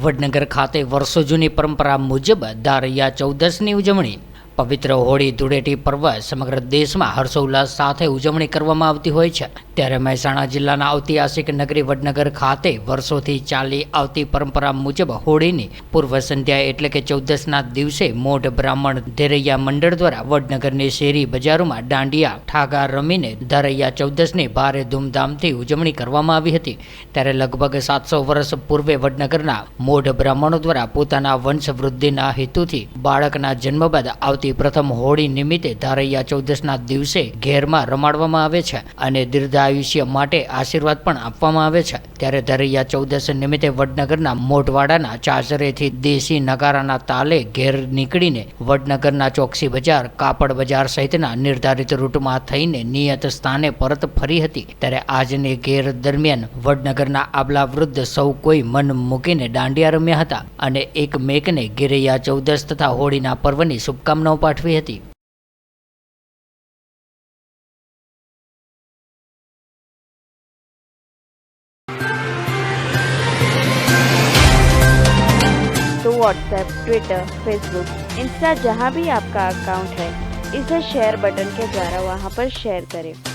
વડનગર ખાતે વર્ષો જૂની પરંપરા મુજબ દારૈયા ચૌદસની ઉજવણી। પવિત્ર હોળી ધૂળેટી પર્વ સમગ્ર દેશમાં હર્ષોલ્લાસ સાથે ઉજવણી કરવામાં આવતી હોય છે, ત્યારે મહેસાણા જિલ્લાના ઐતિહાસિક નગરી વડનગર ખાતે વર્ષોથી ચાલી આવતી પરંપરા મુજબ હોળીની પૂર્વ સંધ્યાએ એટલે કે ચૌદસના દિવસે મોઢ બ્રાહ્મણ ધેરૈયા મંડળ દ્વારા વડનગરની શેરી બજારોમાં દાંડિયા ઠાગા રમીને દારૈયા ચૌદસની ભારે ધૂમધામથી ઉજવણી કરવામાં આવી હતી। ત્યારે લગભગ 700 વર્ષ પૂર્વે વડનગરના મોઢ બ્રાહ્મણો દ્વારા પોતાના વંશ વૃદ્ધિના હેતુથી બાળકના જન્મ બાદ આવતી પ્રથમ હોળી નિમિત્તે દારૈયા ચૌદસના દિવસે ઘેરમાં રમાડવામાં આવે છે અને દીર્ઘાયુષ્ય માટે આશીર્વાદ પણ આપવામાં આવે છે। ત્યારે દારૈયા ચૌદસ નિમિત્તે વડનગરના મોઢવાડાના ચાચરેથી દેશી નગારાના તાલે ઘેર નીકળીને વડનગરના ચોકસી બજાર, કાપડ બજાર સહિતના નિર્ધારિત રૂટમાં થઈને નિયત સ્થાને પરત ફરી હતી। ત્યારે આજની ઘેર દરમિયાન વડનગરના આબલા વૃદ્ધ સૌ કોઈ મન મૂકીને દાંડિયા રમ્યા હતા અને એકમેકને ઘેરૈયા ચૌદસ તથા હોળીના પર્વની શુભકામનાઓ પાઠવી હતી। तो व्हाट्सएप, ट्विटर, फेसबुक, इंस्टा जहाँ भी आपका अकाउंट है, इसे शेयर बटन के द्वारा वहाँ पर शेयर करें।